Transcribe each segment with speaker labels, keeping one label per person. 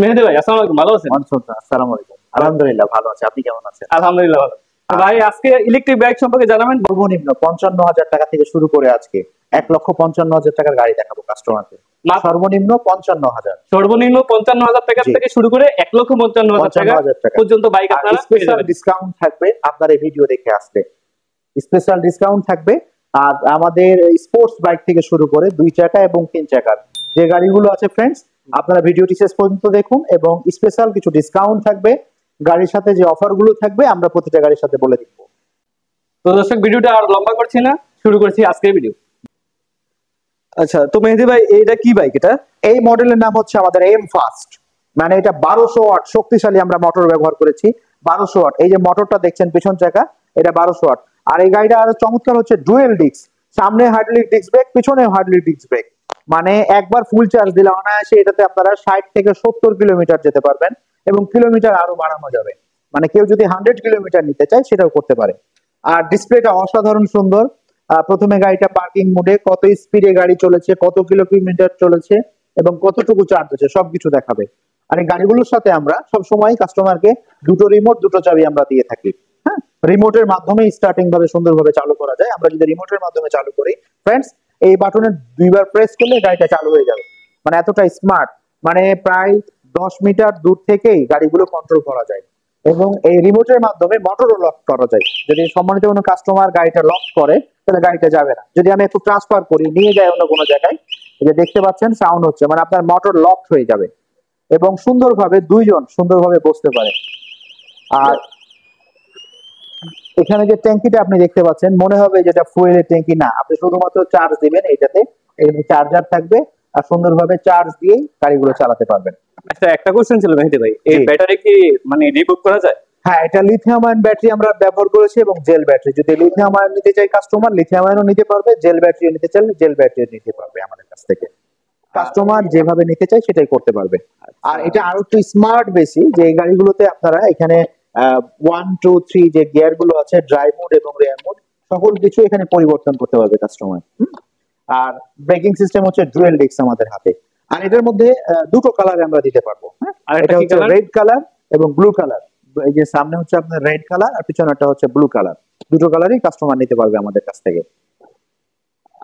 Speaker 1: মেহেদী ভাই, আসসালামু আলাইকুম, ভালো আছেন?
Speaker 2: আসসালামু আলাইকুম। আলহামদুলিল্লাহ ভালো আছি, আপনি কেমন আছেন?
Speaker 1: আলহামদুলিল্লাহ ভালো। ভাই আজকে ইলেকট্রিক বাইক সম্পর্কে জানাবেন।
Speaker 2: সর্বনিম্ন 55,000 টাকা থেকে শুরু করে আজকে 1,55,000 টাকার গাড়ি দেখাবো কাস্টমারকে। সর্বনিম্ন 55,000,
Speaker 1: সর্বনিম্ন 55,000 টাকা থেকে শুরু করে 1,55,000 টাকা পর্যন্ত বাইক আপনারা পেয়ে যাবেন।
Speaker 2: ডিসকাউন্ট থাকবে আপনার এই ভিডিও দেখে আসলে, স্পেশাল ডিসকাউন্ট থাকবে। আর আমাদের স্পোর্টস বাইক থেকে শুরু করে 2 চাকা এবং 3 চাকার যে গাড়িগুলো আছে ফ্রেন্ডস, আপনারা ভিডিওটি শেষ পর্যন্ত দেখুন এবং স্পেশাল কিছু ডিসকাউন্ট থাকবে। গাড়ির সাথে যে অফারগুলো থাকবে আমরা প্রতিটা গাড়ির সাথে বলে দিব।
Speaker 1: তো দর্শক, ভিডিওটা আর লম্বা করছি না, শুরু করছি আজকের ভিডিও। আচ্ছা, তো মেহেদী ভাই এটা কি বাইক? এটা
Speaker 2: এই মডেলের নাম হচ্ছে আমাদের এম ফাস্ট, মানে এটা 1200 ওয়াট শক্তিশালী আমরা মোটর ব্যবহার করেছি। 1200 ওয়াট, এই যে মোটরটা দেখছেন পিছন চাকা, এটা 1200 ওয়াট। আর এই গাড়িটা আরো চমৎকার হচ্ছে ডুয়েল ডিস্ক, সামনে হাইড্রোলিক ডিস্ক ব্রেক, পিছনে হাইড্রোলিক ডিস্ক ব্রেক। মানে একবার ফুল চার্জ দিলে অনায়াসে এটাতে আপনারা 60 থেকে 70 কিলোমিটার যেতে পারবেন এবং কিলোমিটার আরো বাড়ানো যাবে। মানে কেউ যদি 100 কিলোমিটার নিতে চায় সেটাও করতে পারে। আর ডিসপ্লেটা অসাধারণ সুন্দর। প্রথমে গাড়িটা পার্কিং মোডে, কত স্পিডে গাড়ি চলেছে, কত কিলোমিটার চলেছে এবং কতটুকু চার্জ হচ্ছে সবকিছু দেখাবে। আর এই গাড়িগুলোর সাথে আমরা সব সময় কাস্টমারকে দুটো রিমোট, দুটো চাবি আমরা দিয়ে থাকি। হ্যাঁ, রিমোটের মাধ্যমে স্টার্টিং ভাবে সুন্দরভাবে চালু করা যায়। আমরা যদি রিমোটের মাধ্যমে চালু করি ফ্রেন্ডস, এই বাটনে 2বার প্রেস করলে গাড়িটা চালু হয়ে যাবে। মানে এতটা স্মার্ট, মানে প্রায় 10 মিটার দূর থেকেই গাড়িগুলো কন্ট্রোল করা যায় এবং এই রিমোটের মাধ্যমে মোটরও লক করা যায়। যদি সম্মানিত কোনো কাস্টমার গাড়িটা লক করে তাহলে গাড়িটা যাবে না। যদি আমি একটু ট্রান্সফার করি, নিয়ে যাই অন্য কোনো জায়গায়, এই যে দেখতে পাচ্ছেন সাউন্ড হচ্ছে, মানে আপনার মোটর লক হয়ে যাবে এবং সুন্দরভাবে দুইজন সুন্দরভাবে বসতে পারে। আর এখানে যে ট্যাঙ্কিটা আপনি দেখতে পাচ্ছেন, মনে হবে যেটা ফুয়েলের ট্যাঙ্কি, না, আপনি শুধুমাত্র চার্জ দিবেন এইটাতে, এই চার্জার থাকবে আর সুন্দরভাবে চার্জ দিয়েই গাড়িগুলো চালাতে পারবেন।
Speaker 1: আচ্ছা, একটা কোশ্চেন ছিল মেহেদী ভাই, এই ব্যাটারি কি মানে রিবুক করা যায়?
Speaker 2: হ্যাঁ, এটা লিথিয়াম আয়ন ব্যাটারি আমরা ব্যবহার করেছি এবং জেল ব্যাটারি। যদি লিথিয়াম আয়ন নিতে চাই কাস্টমার, লিথিয়াম আয়নও নিতে পারবে, জেল ব্যাটারিও নিতে চাইলে জেল ব্যাটারিও নিতে পারবে আমাদের কাছ থেকে। কাস্টমার যেভাবে নিতে চায় সেটাই করতে পারবে। আর এটা আরো একটু স্মার্ট বেশি, যে এই গাড়িগুলোতে আপনারা এখানে 1 2 3 যে গিয়ার গুলো আছে, ড্রাইভ মোড এবং রেয়ার মোড, সকল কিছু এখানে পরিবর্তন করতে পারবে কাস্টমার। আর ব্রেকিং সিস্টেম হচ্ছে ডুয়েল ডিস্ক আমাদের হাতে। আর এটার মধ্যে দুটো কালারে আমরা দিতে পারবো। আর এটা হচ্ছে রেড কালার এবং ব্লু কালার। এই যে সামনে হচ্ছে আপনার রেড কালার আর পিছনেরটা হচ্ছে ব্লু কালার। দুটো কালারই কাস্টমার নিতে পারবে আমাদের কাছ থেকে।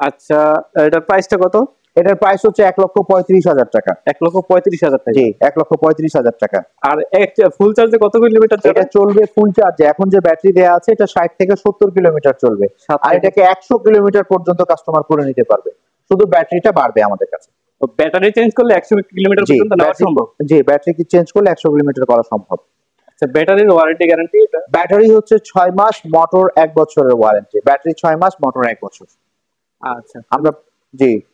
Speaker 1: আচ্ছা, এটার প্রাইসটা কত?
Speaker 2: এটার প্রাইস হচ্ছে 1,35,000 টাকা।
Speaker 1: 1,35,000 টাকা?
Speaker 2: জি, 1,35,000 টাকা।
Speaker 1: আর ফুল চার্জে কত কিলোমিটার
Speaker 2: এটা চলবে? ফুল চার্জে এখন যে ব্যাটারি দেয়া আছে এটা 60 থেকে 70 কিলোমিটার চলবে। আর এটাকে 100 কিলোমিটার পর্যন্ত কাস্টমার করে নিতে পারবে, শুধু ব্যাটারিটা বাড়বে আমাদের কাছে।
Speaker 1: তো ব্যাটারি চেঞ্জ করলে 100 কিলোমিটার পর্যন্ত নেওয়া সম্ভব?
Speaker 2: জি, ব্যাটারি কি চেঞ্জ করলে 100 কিলোমিটার করা সম্ভব।
Speaker 1: আচ্ছা, ব্যাটারির ওয়ারেন্টি গ্যারান্টি? এটা
Speaker 2: ব্যাটারি হচ্ছে 6 মাস, মোটর 1 বছরের ওয়ারেন্টি। ব্যাটারি 6 মাস, মোটর 1 বছর।
Speaker 1: আচ্ছা,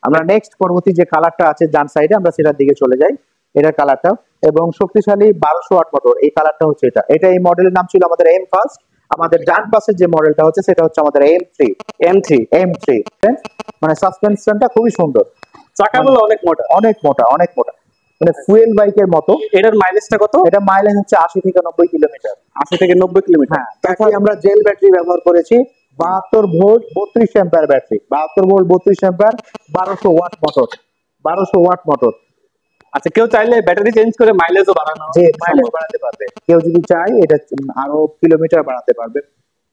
Speaker 2: আমরা নেক্সট পরবর্তী যে কালারটা আছে ডান সাইডে, আমরা সেটার দিকে চলে যাই। এটার কালারটা এবং শক্তিশালী 1200 ওয়াট মোটর, এই কালারটা হচ্ছে এটা। এই মডেলের নাম ছিল আমাদের এম ফাস্ট। আমাদের ডান পাশে যে মডেলটা হচ্ছে সেটা হচ্ছে আমাদের M3। মানে সাসপেনশনটা খুবই সুন্দর,
Speaker 1: চাকাগুলো অনেক মোটা,
Speaker 2: অনেক মোটা, অনেক মোটা, মানে ফুয়েল বাইকের মতো।
Speaker 1: এটার মাইলেজটা কত?
Speaker 2: এটা মাইলেজ হচ্ছে 80 থেকে 90 কিলোমিটার।
Speaker 1: 80 থেকে 90 কিলোমিটার।
Speaker 2: হ্যাঁ, তারপরে আমরা জেল ব্যাটারি ব্যবহার করেছি, 72 volt 32 ampere battery. 72 volt 32 ampere, 1200 watt motor. 1200 watt motor.
Speaker 1: আচ্ছা, কেউ চাইলে ব্যাটারি চেঞ্জ করে মাইলেজও বাড়ানো?
Speaker 2: যে মাইলেজ বাড়াতে পারবে, কেউ যদি চায় এটা আরো কিলোমিটার বাড়াতে পারবে।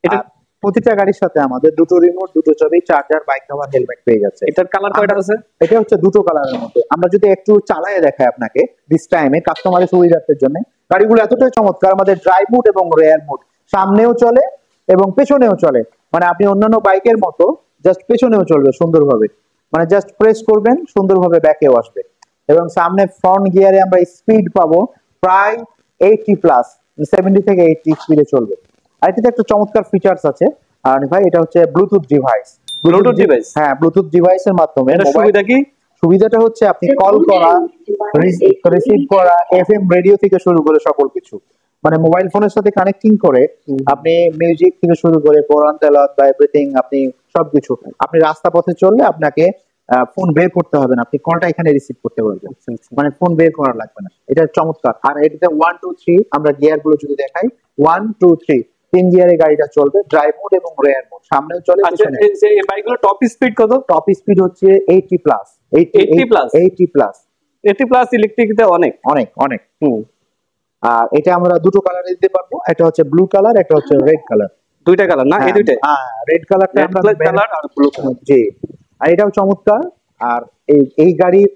Speaker 2: এটা প্রতিটা গাড়ির সাথে আমাদের দুটো রিমোট, দুটো চাবি, চার্জার, বাইক কভার, হেলমেট পেয়ে যাচ্ছে।
Speaker 1: এটার কালার কয়টা আছে?
Speaker 2: এটা হচ্ছে দুটো কালারের মধ্যে। আমরা যদি একটু চালায়ে দেখাই আপনাকে দিস টাইমে কাস্টমারের সুবিধার্থের জন্য, গাড়িগুলো এতটাই চমৎকার। আমাদের ড্রাইভ মোড এবং রেয়ার মোড, সামনেও চলে এবং পেছনেও চলে। মানে আপনি অন্যান্য বাইকের মতো জাস্ট পেছনেও চলবে সুন্দরভাবে, মানে জাস্ট প্রেস করবেন সুন্দরভাবে ব্যাকেও আসবে। এবং সামনে ফ্রন্ট গিয়ারে আমরা স্পিড পাবো প্রায় 80 প্লাস, 70 থেকে 80 স্পিডে চলবে। আর এটাতে একটা চমৎকার ফিচার্স আছে আর ভাই, এটা হচ্ছে ব্লুটুথ ডিভাইস। হ্যাঁ, ব্লুটুথ ডিভাইসের মাধ্যমে
Speaker 1: সুবিধা কি?
Speaker 2: সুবিধাটা হচ্ছে আপনি কল করা, রিসিভ করা, এফএম রেডিও থেকে শুরু করে সকল কিছু, মানে মোবাইল ফোনের সাথে কানেক্টিং করে আপনি মিউজিক থেকে শুরু করে কোরআন তেলাওয়াত বা এভরিথিং, আপনি সবকিছু, আপনি রাস্তা পথে চললে আপনাকে ফোন বের করতে হবে না, আপনি কলটা এখানে রিসিভ করতে পারবেন, মানে ফোন বের করা লাগবে না। এটা চমৎকার। আর এটাতে 1 2 3 আমরা গিয়ার গুলো যদি দেখাই, 1 2 3 তিন গিয়ারে গাড়িটা চলবে, ড্রাইভ মোড এবং রেয়ার মোড, সামনেও চলে পিছনে।
Speaker 1: এই বাইকগুলো টপ স্পিড কত?
Speaker 2: টপ স্পিড হচ্ছে 80 প্লাস।
Speaker 1: 80 প্লাস?
Speaker 2: 80 প্লাস।
Speaker 1: 80 প্লাস ইলেকট্রিকতে অনেক
Speaker 2: অনেক অনেক।
Speaker 1: হুম
Speaker 2: আর এটা আমরা দুটো কালারে দিতে পারবো, একটা হচ্ছে ব্লু কালার, একটা হচ্ছে রেড কালার।
Speaker 1: দুইটা কালার না এই দুইটাই
Speaker 2: রেড কালারটা
Speaker 1: রেড
Speaker 2: আমরা
Speaker 1: কালার আর ব্লু কালার
Speaker 2: জি। আর এটাও চমৎকার। আর এই গাড়ির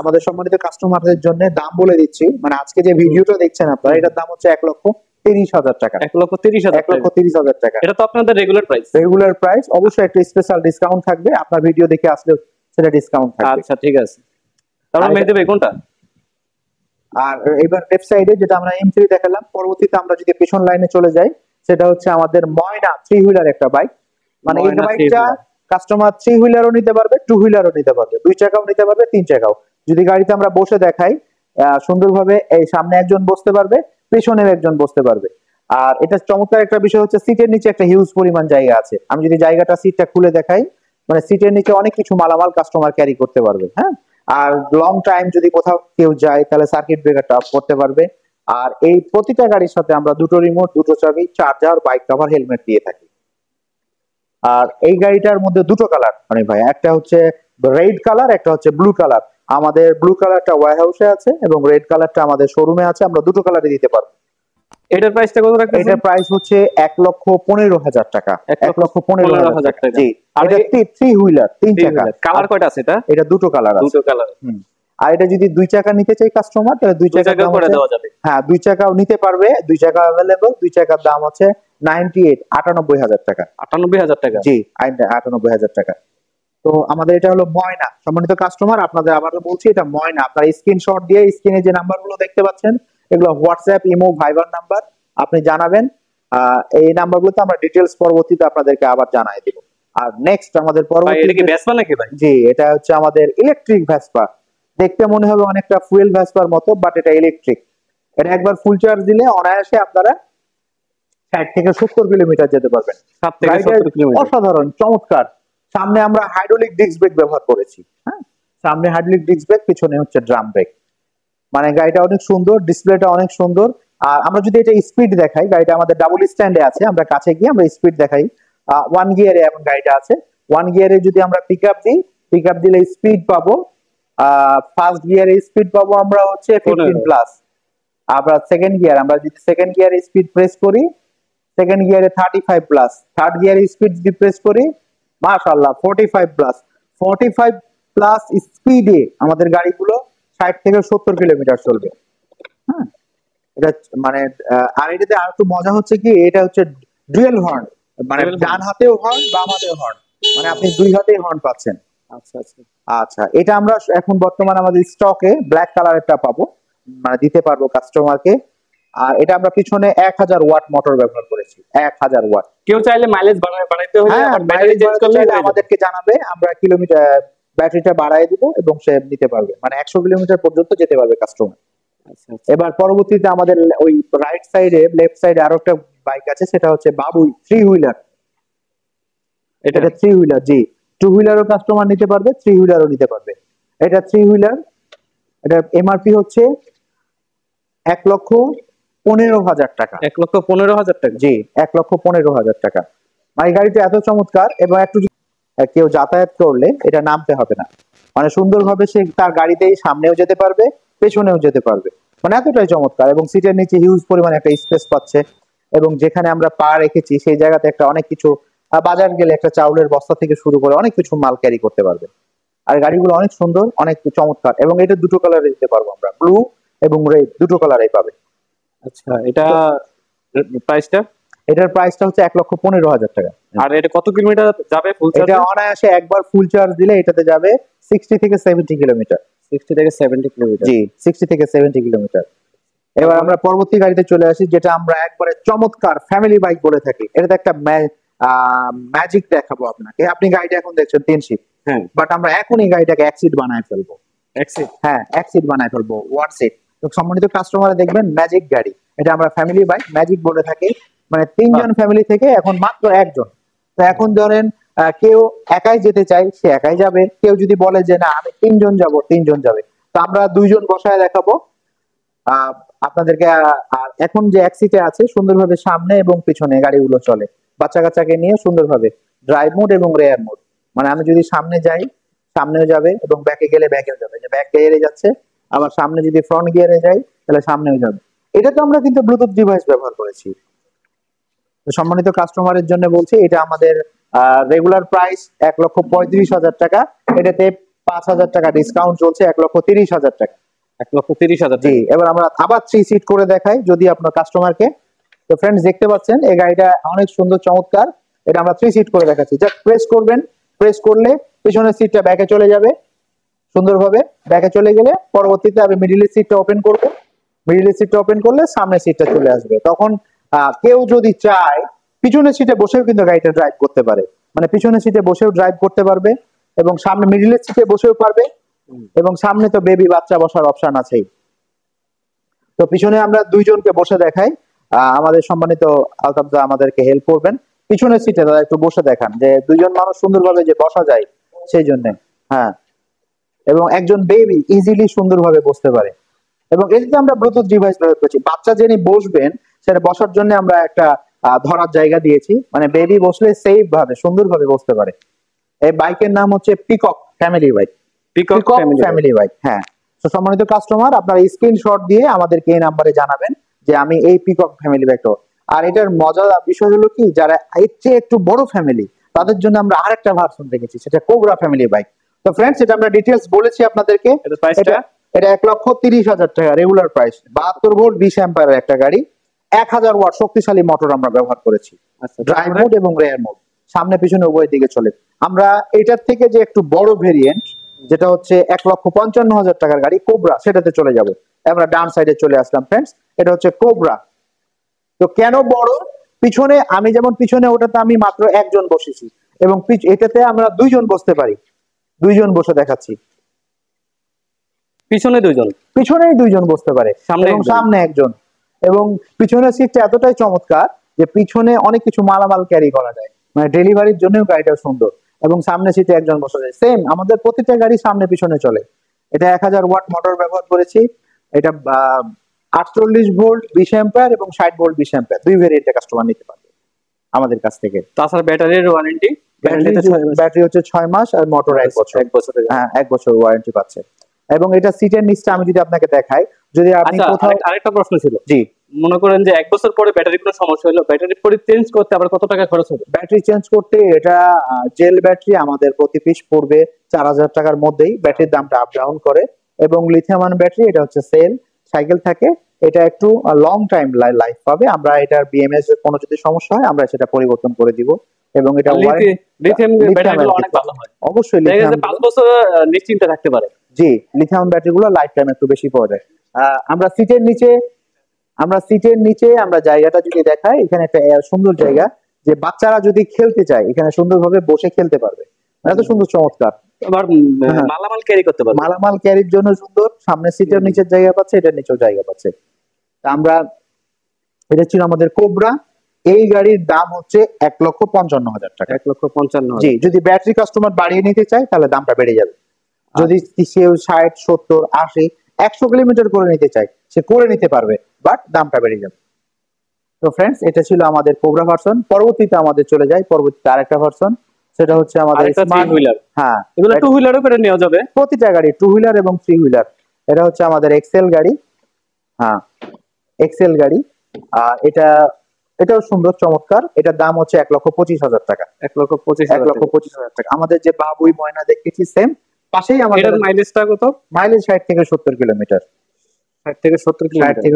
Speaker 2: আমাদের সম্মানিত কাস্টমারদের জন্য দাম বলে দিচ্ছি, মানে আজকে যে ভিডিওটা দেখছেন আপনারা, এটার দাম হচ্ছে 1,30,000 টাকা।
Speaker 1: 1,30,000
Speaker 2: 1,30,000 টাকা।
Speaker 1: এটা তো আপনাদের রেগুলার প্রাইস।
Speaker 2: রেগুলার প্রাইস, অবশ্যই একটা স্পেশাল ডিসকাউন্ট থাকবে, আপনার ভিডিও দেখে আসলে সেটা ডিসকাউন্ট থাকবে।
Speaker 1: আচ্ছা ঠিক আছে, তারপর মেহেদী ভাই কোনটা?
Speaker 2: আর এবার লেফট সাইডে যেটা আমরা M3 দেখালাম, পরবর্তীতে আমরা যদি পেছন লাইনে চলে যাই, সেটা হচ্ছে আমাদের ময়না 3 হুইলার একটা বাইক। মানে এই বাইকটা কাস্টমার 3 হুইলারও নিতে পারবে, 2 হুইলারও নিতে পারবে, 2 চাকাও নিতে পারবে, 3 চাকাও। যদি গাড়িতে আমরা বসে দেখাই সুন্দরভাবে, এই সামনে একজন বসতে পারবে, পেছনেও একজন বসতে পারবে। আর এটা চমৎকার একটা বিষয় হচ্ছে সিটের নিচে একটা হিউজ পরিমাণ জায়গা আছে। আমি যদি জায়গাটা সিটটা খুলে দেখাই, মানে সিটের নিচে অনেক কিছু মালামাল কাস্টমার ক্যারি করতে পারবে। হ্যাঁ, আর লং টাইম যদি কোথাও কেউ যায় তাহলে সার্কিট ব্রেকারটা অফ করতে পারবে। আর এই প্রতিটা গাড়ির সাথে আমরা দুটো রিমোট, দুটো চাবি, চার্জার, বাইক কভার, হেলমেট দিয়ে থাকি। আর এই গাড়িটার মধ্যে দুটো কালার মানে ভাই, একটা হচ্ছে রেড কালার, একটা হচ্ছে ব্লু কালার। আমাদের ব্লু কালারটা ওয়ার হাউসে আছে এবং রেড কালারটা আমাদের শোরুমে আছে, আমরা দুটো কালারে দিতে পারবো।
Speaker 1: এটার প্রাইসটা কত রাখছেন?
Speaker 2: এটার প্রাইস হচ্ছে 1,15,000 টাকা। 1,15,000 টাকা। জি। আর এটা 3 হুইলার, 3 চাকা।
Speaker 1: কালার কয়টা আছে এটা?
Speaker 2: এটা দুটো কালার আছে।
Speaker 1: দুটো কালার।
Speaker 2: আর এটা যদি 2 চাকা নিতে চাই কাস্টমার, তাহলে 2 চাকা
Speaker 1: করে দেওয়া যাবে।
Speaker 2: হ্যাঁ, 2 চাকাও নিতে পারবে, 2 চাকা अवेलेबल। 2 চাকার দাম হচ্ছে 98,000 টাকা।
Speaker 1: 98,000 টাকা।
Speaker 2: জি, 98,000 টাকা। তো আমাদের এটা হলো ময়না। সম্মানিত কাস্টমার, আপনাদের আবারও বলছি, এটা ময়না। আপনারা স্ক্রিনশট দিয়ে স্ক্রিনে যে নাম্বারগুলো দেখতে পাচ্ছেন, এগুলো হোয়াটসঅ্যাপ, ইমো, ভাইবার নাম্বার, আপনি জানাবেন। এই নাম্বারগুলোতে আমরা ডিটেইলস পরবর্তীতে আপনাদেরকে আবার জানাই দেব। আর নেক্সট আমাদের পরবর্তী,
Speaker 1: এটা কি ভেসপা নাকি ভাই?
Speaker 2: জি, এটা হচ্ছে আমাদের ইলেকট্রিক ভেসপা। দেখতে মনে হবে অনেকটা ফুয়েল ভেসপার মতো, বাট এটা ইলেকট্রিক। এটা একবার ফুল চার্জ দিলে অনায়াসে আপনারা 60 থেকে 70 কিলোমিটার যেতে পারবেন।
Speaker 1: 60 থেকে 70 কিলোমিটার।
Speaker 2: অসাধারণ, চমৎকার। সামনে আমরা হাইড্রোলিক ডিস্ক ব্রেক ব্যবহার করেছি। হ্যাঁ, সামনে হাইড্রোলিক ডিস্ক ব্রেক, পিছনে হচ্ছে ড্রাম ব্রেক। মানে গাড়িটা অনেক সুন্দর, ডিসপ্লেটা অনেক সুন্দর। আর আমরা যদি এটা স্পিড দেখাই, গাড়িটা আমাদের ডাবল স্ট্যান্ডে আছে, আমরা কাছে গিয়ে আমরা স্পিড দেখাই। 1 গিয়ারে এমন গাড়িটা আছে। 1 গিয়ারে যদি আমরা পিকআপ দিই, পিকআপ দিলে স্পিড পাবো, ফার্স্ট গিয়ারে স্পিড পাবো আমরা হচ্ছে 15 প্লাস। আবার সেকেন্ড গিয়ার, আমরা যদি সেকেন্ড গিয়ারে স্পিড প্রেস করি, সেকেন্ড গিয়ারে 35 প্লাস। থার্ড গিয়ারে স্পিড যদি প্রেস করি, মাশাআল্লাহ 45 প্লাস। 45 প্লাস স্পিডে আমাদের গাড়িগুলো 60 থেকে 70 কিলোমিটার চলবে। হ্যাঁ, এটা মানে আর এটাতে আর একটু মজা হচ্ছে কি, এটা হচ্ছে ডুয়েল হর্ন, মানে ডান হাতেও হর্ন, বাম হাতেও হর্ন, মানে আপনি দুই হাতেই হর্ন পাচ্ছেন।
Speaker 1: আচ্ছা আচ্ছা
Speaker 2: আচ্ছা, এটা আমরা এখন বর্তমানে আমাদের স্টকে ব্ল্যাক কালারেরটা পাবো, মানে দিতে পারবো কাস্টমারকে। আর এটা আমরা পিছনে 1000 ওয়াট মোটর ব্যবহার করেছি। 1000 ওয়াট।
Speaker 1: কেউ চাইলে মাইলেজ বাড়াইতে হলে
Speaker 2: হ্যাঁ,
Speaker 1: ব্যাটারি চেঞ্জ করলে
Speaker 2: আমাদেরকে জানাবে, আমরা কিলোমিটার ব্যাটারিটা বাড়ায় দিব এবং সে নিতে পারবে, মানে 100 কিলোমিটার পর্যন্ত যেতে পারবে কাস্টমার।
Speaker 1: আচ্ছা
Speaker 2: এবার পরবর্তীতে আমাদের ওই রাইট সাইডে, লেফট সাইডে আরো একটা বাইক আছে, সেটা হচ্ছে বাবুই 3 হুইলার। এটা 3 হুইলার। জি, 2 হুইলারও কাস্টমার নিতে পারবে, 3 হুইলারও নিতে পারবে। এটা 3 হুইলার। এটা এমআরপি হচ্ছে 1,15,000 টাকা।
Speaker 1: 1,15,000 টাকা।
Speaker 2: জি, 1,15,000 টাকা। মানে গাড়িটা এত চমৎকার, এবং একটু কেউ যাতায়াত করলে এটা নামতে হবে না, মানে সুন্দরভাবে সে তার গাড়িতেই সামনেও যেতে পারবে, পেছনেও যেতে পারবে, মানে এতটাই চমৎকার। এবং সিটের নিচে হিউজ পরিমাণে একটা স্পেস পাচ্ছে, এবং যেখানে আমরা পা রেখেছি সেই জায়গাতে একটা অনেক কিছু, বাজার গেলে একটা চাউলের বস্তা থেকে শুরু করে অনেক কিছু মাল ক্যারি করতে পারবে। আর গাড়িগুলো অনেক সুন্দর, অনেক চমৎকার, এবং এটা দুটো কালারে দিতে পারবো আমরা, ব্লু এবং রেড, দুটো কালারেই পাবে।
Speaker 1: আচ্ছা, এটা প্রাইসটা?
Speaker 2: এটার প্রাইসটা হচ্ছে 1,15,000 টাকা।
Speaker 1: আর এটা কত কিলোমিটার যাবে ফুল চার্জে?
Speaker 2: এটা অনায়াসে একবার ফুল চার্জ দিলে এটাতে যাবে 60 থেকে 70 কিলোমিটার।
Speaker 1: 60 থেকে 70 কিলোমিটার।
Speaker 2: জি, 60 থেকে 70 কিলোমিটার। এবার আমরা পরবর্তী গাড়িতে চলে আসি, যেটা আমরা একবারে চমৎকার ফ্যামিলি বাইক বলে থাকি। এটাতে একটা ম্যাজিক দেখাবো আপনাকে। আপনি গাড়িটা এখন দেখছেন 3 সিট,
Speaker 1: হ্যাঁ,
Speaker 2: বাট আমরা এখন এই গাড়িটাকে 1 সিট বানায় ফেলবো।
Speaker 1: 1 সিট?
Speaker 2: হ্যাঁ, 1 সিট বানায় ফেলবো, 1 সিট। তো সম্মানিত কাস্টমার দেখবেন ম্যাজিক গাড়ি, এটা আমরা ফ্যামিলি বাইক ম্যাজিক বলে থাকি। মানে 3 জন ফ্যামিলি থেকে এখন মাত্র 1 জন। তো এখন ধরেন কেউ একাই যেতে চাই, সে একাই যাবে। কেউ যদি বলে যে না আমি 3 জন যাব, 3 জন যাবে, তো আমরা 2 জন বসায় দেখাবো আপনাদেরকে। আর এখন যে 1 সিটে আছে, সুন্দরভাবে সামনে এবং পিছনে গাড়িগুলো চলে, বাচ্চা কাচ্চাকে নিয়ে সুন্দরভাবে ড্রাইভ মোড এবং রেয়ার মোড। মানে আমি যদি সামনে যাই, সামনেও যাবে এবং ব্যাকে গেলে ব্যাকেও যাবে, যে ব্যাক গিয়ারে যাচ্ছে, আবার সামনে যদি ফ্রন্ট গিয়ারে যাই তাহলে সামনেও যাবে। এটা তো আমরা কিন্তু ব্লুটুথ ডিভাইস ব্যবহার করেছি। তো সম্মানিত কাস্টমারের জন্য বলছি, এটা আমাদের রেগুলার প্রাইস 1,35,000 টাকা, এটাতে 5,000 টাকা ডিসকাউন্ট চলছে, 1,30,000 টাকা।
Speaker 1: 1,30,000
Speaker 2: জি, এবার আমরা আবার 3 সিট করে দেখাই যদি আপনার কাস্টমারকে। তো ফ্রেন্ডস দেখতে পাচ্ছেন এই গাড়িটা অনেক সুন্দর চমৎকার, এটা আমরা 3 সিট করে দেখাচ্ছি। জাস্ট প্রেস করবেন, প্রেস করলে পিছনের সিটটা ব্যাকে চলে যাবে সুন্দরভাবে, ব্যাকে চলে গেলে পরবর্তীতে আমি মিডলের সিটটা ওপেন করব, মিডলের সিটটা ওপেন করলে সামনের সিটটা চলে আসবে। তখন কেউ যদি চায় পিছনের সিটে বসেও কিন্তু গাড়িটা ড্রাইভ করতে পারে, মানে পিছনের সিটে বসেও ড্রাইভ করতে পারবে এবং সামনে মিডলের সিটে বসেও পারবে, এবং সামনে তো বেবি বাচ্চা বসার অপশন আছেই। তো পিছনে আমরা দুইজনকে বসে দেখাই, আমাদের সম্মানিত আলতাফদা আমাদেরকে হেল্প করবেন, পিছনের সিটে তারা একটু বসে দেখান যে দুইজন মানুষ সুন্দরভাবে যে বসা যায় সেই জন্য। হ্যাঁ, এবং একজন বেবি ইজিলি সুন্দরভাবে বসতে পারে। এবং এটাতে আমরা ব্লুটুথ ডিভাইস ব্যবহার করছি, বাচ্চা যিনি বসবেন সেটা বসার জন্য আমরা একটা ধরার জায়গা দিয়েছি, মানে বেবি বসলে সেফ ভাবে সুন্দরভাবে বসতে পারে। এই বাইকের নাম হচ্ছে peacock family bike, peacock family bike. হ্যাঁ, তো সম্মানিত কাস্টমার আপনারা স্ক্রিনশট দিয়ে আমাদেরকে এই নাম্বারে জানাবেন যে আমি এই পিকক ফ্যামিলি বাইকটা। আর এটার মজার বিষয় হলো কি, যারা এর চেয়ে একটু বড় ফ্যামিলি তাদের জন্য আমরা আরেকটা ভার্সন রেখেছি, সেটা কোবরা ফ্যামিলি বাইক। তো ফ্রেন্ডস এটা আমরা ডিটেইলস বলেছি আপনাদেরকে। এটা 1,30,000 টাকা রেগুলার প্রাইস, 72 ভোল্ট 20 অ্যাম্পিয়ারের একটা গাড়ি, 1000 ওয়াট শক্তিশালী মোটর আমরা ব্যবহার করেছি, ড্রাইভ মোড এবং রেয়ার মোড, সামনে পিছনে উভয় দিকে চলে। আমরা এটার থেকে যে একটু বড় ভেরিয়েন্ট যেটা হচ্ছে 1,55,000 টাকার গাড়ি কোবরা, সেটাতে চলে যাব। আমরা ডান সাইডে চলে আসলাম ফ্রেন্ডস, এটা হচ্ছে কোবরা। তো কেন বড়, পিছনে আমি যেমন পিছনে ওটাতে আমি মাত্র একজন বসেছি, এবং এটাতে আমরা দুইজন বসতে পারি, দুইজন বসে দেখাচ্ছি,
Speaker 1: পিছনে দুইজন,
Speaker 2: পিছনেই দুইজন বসতে পারে এবং সামনে একজন। এবং পিছনের সিটটা এতটাই চমৎকার যে পিছনে অনেক কিছু মালামাল ক্যারি করা যায়, মানে ডেলিভারির জন্য গাড়িটা সুন্দর, এবং সামনে সিটে একজন বসে যায়। সেম আমাদের প্রতিটা গাড়ি সামনে পিছনে চলে। এটা 1000 ওয়াট মোটর ব্যবহার করেছি, এটা 48 ভোল্ট 20 অ্যাম্পিয়ার এবং 60 ভোল্ট 20 অ্যাম্পিয়ার, দুই ভেরিয়েন্টে কাস্টমার নিতে পারবে আমাদের কাছ থেকে।
Speaker 1: তাছাড়া ব্যাটারির ওয়ারেন্টি,
Speaker 2: ব্যাটারি হচ্ছে 6 মাস আর মোটর 1 বছর, 1 বছর, হ্যাঁ 1 বছর ওয়ারেন্টি পাচ্ছে। এবং এটা সিটের নিচটা আমি যদি আপনাকে দেখাই, যদি আপনি কোথাও,
Speaker 1: আরেকটা প্রশ্ন ছিল,
Speaker 2: জি
Speaker 1: মনে করেন যে 1 বছর পরে ব্যাটারি কোনো সমস্যা হলো, ব্যাটারি পরে চেঞ্জ করতে আবার কত টাকা খরচ হবে?
Speaker 2: ব্যাটারি চেঞ্জ করতে এটা জেল ব্যাটারি আমাদের প্রতি পিস পড়বে 4000 টাকার মধ্যেই, ব্যাটারির দামটা আপ ডাউন করে। এবং লিথিয়াম আয়ন ব্যাটারি, এটা হচ্ছে সেল সাইকেল থাকে, এটা একটু লং টাইম লাইফ পাবে। আমরা এটার বিএমএস এর কোনো যদি সমস্যা হয় আমরা সেটা পরিবর্তন করে দিব। এবং এটা
Speaker 1: লিথিয়াম ব্যাটারিগুলো অনেক ভালো হয়,
Speaker 2: অবশ্যই
Speaker 1: লিথিয়াম 5 বছর নিশ্চিন্তে থাকতে পারে।
Speaker 2: জি, লিথিয়াম ব্যাটারিগুলো লাইফ টাইম একটু বেশি পাওয়া যায়। আমরা সিটের নিচে আমরা জায়গাটা যদি দেখাই, এখানে একটা সুন্দর জায়গা, যে বাচ্চারা যদি খেলতে চায় এখানে সুন্দরভাবে বসে খেলতে পারবে, এত সুন্দর চমৎকার।
Speaker 1: আবার মালামাল ক্যারি করতে পারবে,
Speaker 2: মালামাল ক্যারির জন্য সুন্দর, সামনে সিটের নিচের জায়গা পাচ্ছে, এটার নিচেও জায়গা পাচ্ছে। আমরা, এটা ছিল আমাদের কোবরা। এই গাড়ির দাম হচ্ছে 1,55,000 টাকা।
Speaker 1: 1,55,000।
Speaker 2: জি, যদি ব্যাটারি কাস্টমার বাড়িয়ে নিতে চায় তাহলে দামটা বেড়ে যাবে। যদি কেউ 60, 70, 80, 100 কিলোমিটার করে নিতে চায় সে করে নিতে পারবে, বাট দামটা বেড়ে যাবে। তো ফ্রেন্ডস এটা ছিল আমাদের কোবরা ভার্সন। পরবর্তীতে আমাদের চলে যায় পরবর্তীতে আরেকটা ভার্সন, সেটা হচ্ছে আমাদের
Speaker 1: স্মার্ট হুইলার।
Speaker 2: হ্যাঁ,
Speaker 1: এগুলো টু হুইলারও করে নেওয়া যাবে,
Speaker 2: প্রতিটা গাড়ি টু হুইলার এবং থ্রি হুইলার। এটা হচ্ছে আমাদের এক্সেল গাড়ি, হ্যাঁ এক্সেল গাড়ি। এটাও সুন্দর চমৎকার, এটার দাম হচ্ছে 1,25,000 টাকা। 1,25,000 টাকা। আমাদের যে বাবুই ময়না দেখতেছি সেম পাশেই আমাদের।
Speaker 1: মাইলেজটা কত?
Speaker 2: মাইলেজ 60 থেকে 70 কিলোমিটার।
Speaker 1: 60 থেকে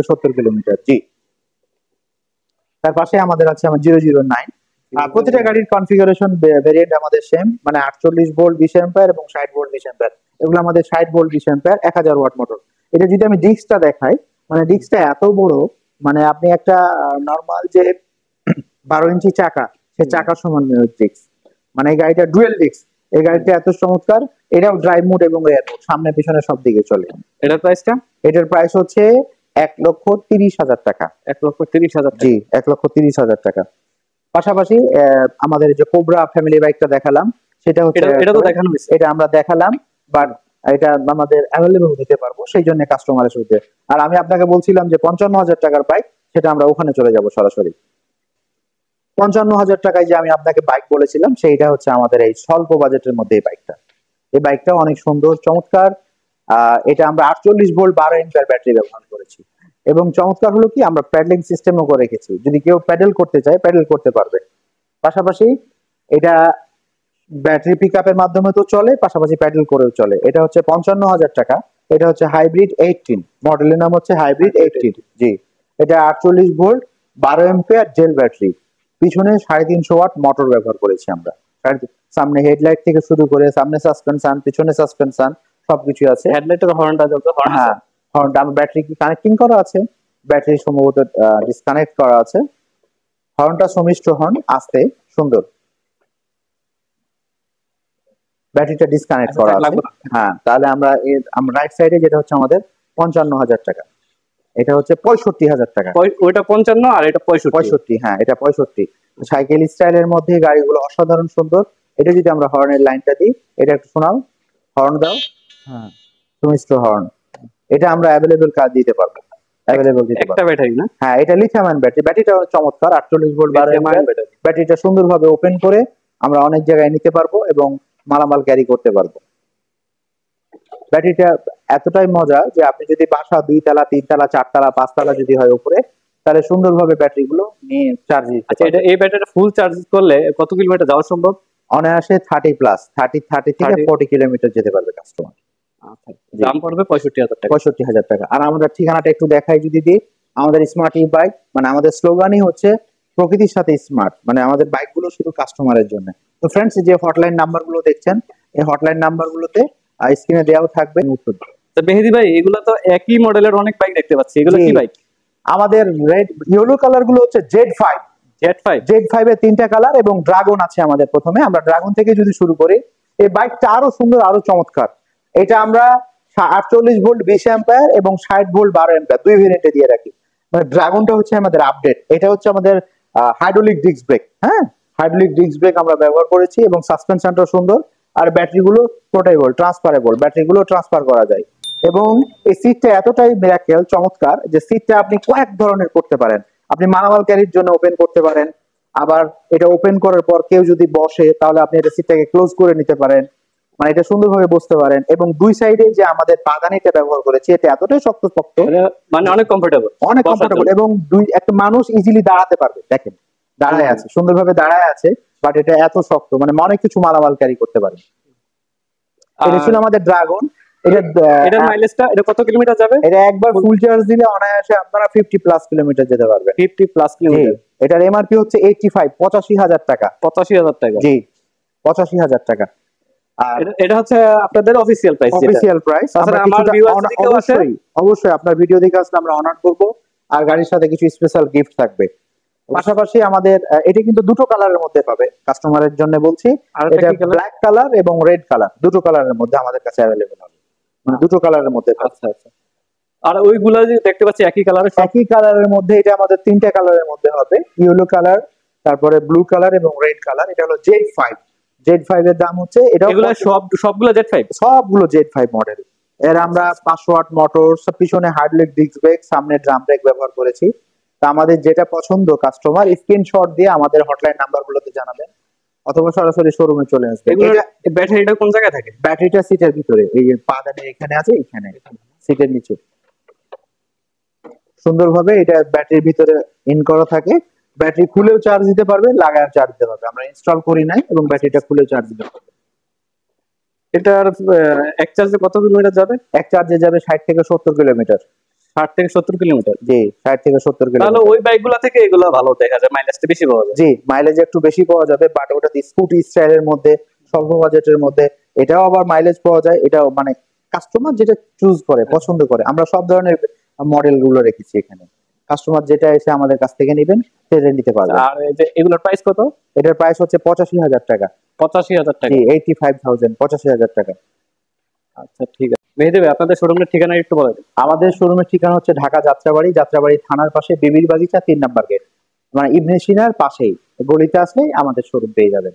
Speaker 1: 70
Speaker 2: কিলোমিটার, জি। তার পাশে আমাদের আছে 009। প্রতিটা গাড়ির কনফিগারেশন ভেরিয়েন্ট আমাদের সেম, মানে 48 ভোল্ট 20 অ্যাম্পিয়ার এবং 60 ভোল্ট 20 অ্যাম্পিয়ার। এগুলো আমাদের 60 ভোল্ট 20 অ্যাম্পিয়ার 1000 ওয়াট মোটর। এটা যদি আমি ডিস্কটা দেখাই, মানে ডিস্কটা এত বড়, মানে আপনি একটা নরমাল যে 12 ইঞ্চি চাকা, সেই চাকার সমান ডিস্ক, মানে এই গাড়িটা ডুয়েল ডিস্ক। এই গাড়িটা এত চমৎকার, এটাও ড্রাইভ মোড এবং রেয়ার মোড, সামনে পিছনে সব দিকে চলে।
Speaker 1: এটার প্রাইসটা?
Speaker 2: এটার প্রাইস হচ্ছে 1,30,000 টাকা।
Speaker 1: 1,30,000,
Speaker 2: জি 1,30,000 টাকা। পাশাপাশি আমাদের যে কোবরা ফ্যামিলি বাইকটা দেখালাম, সেটা হচ্ছে,
Speaker 1: এটা তো দেখানো হয়েছে,
Speaker 2: এটা আমরা দেখালাম, বাট এটা আমাদের অ্যাভেলেবল দিতে পারবো সেই জন্য কাস্টমারের সাথে। আর আমি আপনাকে বলছিলাম যে 55,000 টাকার বাইক, সেটা আমরা ওখানে চলে যাব সরাসরি। 55,000 টাকায় যে আমি আপনাকে বাইক বলেছিলাম, সেইটা হচ্ছে আমাদের এই স্বল্প বাজেটের মধ্যে এই বাইকটা। এই বাইকটা অনেক সুন্দর চমৎকার। এটা আমরা 48 ভোল্ট 12 এম্পিয়ার ব্যাটারি ব্যবহার করেছি এবং চমৎকার হলো কি আমরা প্যাডেলিং সিস্টেমও করে রেখেছি, যদি কেউ প্যাডেল করতে চায় প্যাডেল করতে পারবে। পাশাপাশি এটা ব্যাটারি পিকআপের মাধ্যমে তো চলে, পাশাপাশি প্যাডেল করেও চলে। এটা হচ্ছে 55,000 টাকা। এটা হচ্ছে হাইব্রিড 18, মডেলের নাম হচ্ছে হাইব্রিড 18। জি, এটা 48 ভোল্ট 12 এম্পিয়ার জেল ব্যাটারি, পিছনে 350 ওয়াট মোটর ব্যবহার করেছি আমরা। সামনে হেডলাইট থেকে শুরু করে সামনে সাসপেনশন, পিছনে সাসপেনশন সবকিছু আছে।
Speaker 1: হেডলাইটের হর্নটা জ্বলছে, হর্ন
Speaker 2: হ্যাঁ, হর্নটা আমার ব্যাটারি কি কানেক্টিং করা আছে, ব্যাটারি সম্ভবত ডিসকানেক্ট করা আছে। হর্নটা সমিষ্ট হর্ন, আস্তে সুন্দর। ব্যাটারিটা ডিসকানেক্ট করা আছে। হ্যাঁ, তাহলে আমরা রাইট সাইডে যেটা হচ্ছে আমাদের 55,000 টাকা, এটা হচ্ছে 65,000 টাকা।
Speaker 1: ওইটা 55 আর এটা
Speaker 2: 65। হ্যাঁ, এটা 65। সাইকেল স্টাইলের মধ্যে গাড়িগুলো অসাধারণ সুন্দর। এটা যদি আমরা হর্নের লাইনটা দিই, এটা একটু শোনাও, হর্ন দাও। হ্যাঁ, সুমিষ্ট হর্ন। এটা আমরা অ্যাভেলেবল কাজ দিতে পারবো, অ্যাভেলেবল দিতে পারবো।
Speaker 1: একটা ব্যাটারি না?
Speaker 2: হ্যাঁ, এটা লিথিয়াম আয়ন ব্যাটারি। ব্যাটারিটা চমৎকার, 48 ভোল্ট 12 এম্পিয়ার ব্যাটারিটা সুন্দরভাবে ওপেন করে আমরা অনেক জায়গায় নিতে পারবো এবং মালামাল ক্যারি করতে পারবো। ব্যাটারিটা এতটাই মজা যে আপনি যদি বাসা 2 তলা 3 তলা 4 তলা 5 তলা যদি হয় উপরে, তাহলে সুন্দরভাবে ব্যাটারি গুলো নিয়ে চার্জ দিতে
Speaker 1: আচ্ছা,
Speaker 2: পারবেন।
Speaker 1: এই ব্যাটারিটা ফুল চার্জ করলে কত কিলোমিটার যাওয়া সম্ভব?
Speaker 2: অনায়াসে 30 প্লাস 30 থেকে 40 কিলোমিটার যেতে পারবে কাস্টমার।
Speaker 1: দাম পড়বে 65,000 টাকা।
Speaker 2: 65,000 টাকা। আর আমাদের ঠিকানাটা একটু দেখাই যদি দিই, আমাদের স্মার্ট ই বাইক, মানে আমাদের স্লোগানই হচ্ছে প্রকৃতির সাথে স্মার্ট, মানে আমাদের বাইকগুলো শুধু কাস্টমারের জন্য। তো ফ্রেন্ডস, যে হটলাইন নাম্বারগুলো দেখছেন, এই হটলাইন নাম্বারগুলোতে স্ক্রিনে দেওয়া থাকবে।
Speaker 1: তো মেহেদি ভাই, এগুলো তো একই মডেলের অনেক বাইক দেখতে পাচ্ছি, এগুলো কি বাইক?
Speaker 2: আমাদের রেড ইয়েলো কালার গুলো হচ্ছে Z5। Z5 এর 3টা কালার এবং ড্রাগন আছে আমাদের। প্রথমে আমরা ড্রাগন থেকে যদি শুরু করি, এই বাইকটা আরো সুন্দর, আরো চমৎকার। এটা আমরা 48 ভোল্ট 20 অ্যাম্পিয়ার এবং 60 ভোল্ট 12 অ্যাম্পিয়ার দুই ভেরিয়েন্টে দিয়ে রাখি। মানে ড্রাগনটা হচ্ছে আমাদের আপডেট। এটা হচ্ছে আমাদের হাইড্রোলিক ডিস্ক ব্রেক। হ্যাঁ, হাইড্রোলিক ডিস্ক ব্রেক আমরা ব্যবহার করেছি এবং সাসপেনশনটা সুন্দর। আর ব্যাটারিগুলো পোর্টেবল, ট্রান্সফারেবল, ব্যাটারিগুলো ট্রান্সফার করা যায়। এবং এই সিটটা এতটাই মিরাকেল চমৎকার যে সিটটা আপনি কয়েক ধরনের করতে পারেন। আপনি মালামাল ক্যারির জন্য ওপেন করতে পারেন, আবার এটা ওপেন করার পর কেউ যদি বসে তাহলে আপনি এটা সিটটাকে ক্লোজ করে নিতে পারেন, মানে এটা সুন্দরভাবে বসতে পারেন। এবং দুই সাইডে যে আমাদের পাদানিটা ব্যবহার করেছি, এটা এতটাই শক্তপোক্ত,
Speaker 1: মানে অনেক কমফোর্টেবল,
Speaker 2: অনেক কমফোর্টেবল। এবং একটা মানুষ ইজিলি দাঁড়াতে পারবে। দেখেন, দাঁড়ায় আছে, সুন্দরভাবে দাঁড়ায় আছে, বাট এটা এত শক্ত, মানে অনেক কিছু মালামাল ক্যারি করতে পারে। এটা ছিল আমাদের ড্রাগন।
Speaker 1: এটা মাইলেজটা এটা কত কিলোমিটার যাবে?
Speaker 2: এটা একবার ফুল চার্জ দিলে অনায়াসে আপনারা 50 প্লাস কিলোমিটার যেতে পারবেন।
Speaker 1: 50 প্লাস কিলোমিটার।
Speaker 2: এটার এমআরপি হচ্ছে 85 টাকা।
Speaker 1: 85,000 টাকা।
Speaker 2: জি, 85,000 টাকা। আর
Speaker 1: এটা হচ্ছে আপনাদের অফিশিয়াল প্রাইস।
Speaker 2: Official price.
Speaker 1: আমার ভিউয়ার্স যদি কেউ আসে,
Speaker 2: অবশ্যই আপনার ভিডিও দেখে আসলে আমরা অনার করব, আর গাড়ির সাথে কিছু স্পেশাল গিফট থাকবে। পাশাপাশি আমাদের এটা কিন্তু দুটো কালারের মধ্যে পাবে, কাস্টমারের জন্য বলছি। এটা ব্ল্যাক কালার এবং রেড কালার, দুটো কালারের মধ্যে আমাদের কাছে अवेलेबल হবে, মানে দুটো কালারের মধ্যে।
Speaker 1: আচ্ছা আচ্ছা। আর ওইগুলা যে দেখতে পাচ্ছি একই কালারের,
Speaker 2: একই কালারের মধ্যে এটা আমাদের 3টা কালারের মধ্যে হবে, ইয়েলো কালার, তারপরে ব্লু কালার এবং রেড কালার। এটা হলো Z5। Z5 এর দাম হচ্ছে, এটা
Speaker 1: সবগুলো Z5,
Speaker 2: সবগুলো Z5 মডেল। এর আমরা 500 ওয়াট মোটর, পিছনে হাইড্রোলিক ডিস্ক ব্রেক, সামনে ড্রাম ব্রেক ব্যবহার করেছি। তা আমাদের যেটা পছন্দ কাস্টমার স্ক্রিনশট দিয়ে আমাদের হটলাইন নাম্বারগুলোতে জানাবেন, অথবা সরাসরি শোরুমে চলে আসবেন।
Speaker 1: ব্যাটারিটা কোন জায়গায় থাকে?
Speaker 2: ব্যাটারিটা সিটের ভিতরে, এই যে পাদানি এখানে আছে, এখানে সিটের নিচে সুন্দরভাবে এটা ব্যাটারির ভিতরে ইন করা থাকে। ব্যাটারি খুলেও চার্জ দিতে পারবে, লাগায় চার্জ দিতে পারবে। আমরা ইনস্টল করি নাই, এবং ব্যাটারিটা খুলে চার্জ দিতে পারবে।
Speaker 1: এটার এক চার্জে কত কিলোমিটার যাবে?
Speaker 2: এক চার্জে যাবে 60 থেকে 70 কিলোমিটার।
Speaker 1: 60 থেকে 70 কিলোমিটার?
Speaker 2: জি, 60 থেকে 70 কিলোমিটার।
Speaker 1: তাহলে ওই বাইকগুলো থেকে এগুলো ভালো দেখা যায়, মাইলেজটা বেশি পাওয়া যায়।
Speaker 2: জি, মাইলেজ একটু বেশি পাওয়া যাবে, বাট ওটা স্কুটি স্টাইলের মধ্যে, স্বল্প বাজেটের মধ্যে। এটাও আবার মাইলেজ পাওয়া যায়। এটাও মানে কাস্টমার যেটা চুজ করে, পছন্দ করে। আমরা সব ধরনের মডেল গুলো রেখেছি এখানে, কাস্টমার যেটা এসে আমাদের কাছ থেকে নেবেন সেটা নিতে পারবেন।
Speaker 1: আর এই যে এগুলোর প্রাইস কত?
Speaker 2: এটার প্রাইস হচ্ছে 85,000 টাকা।
Speaker 1: 85,000 টাকা?
Speaker 2: জি, 85,000, 85,000 টাকা।
Speaker 1: আচ্ছা, ঠিক আছে। মেহেদি ভাই, আপনাদের শোরুমের ঠিকানা একটু বলেন।
Speaker 2: আমাদের শোরুমের ঠিকানা হচ্ছে ঢাকা যাত্রাবাড়ি, যাত্রাবাড়ি থানার পাশে বিবির বাগিচা 3 নাম্বার গেট, মানে ইবনে সিনার পাশেই গলিতে আসলেই আমাদের শোরুম পেয়ে যাবেন।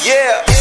Speaker 3: Yeah.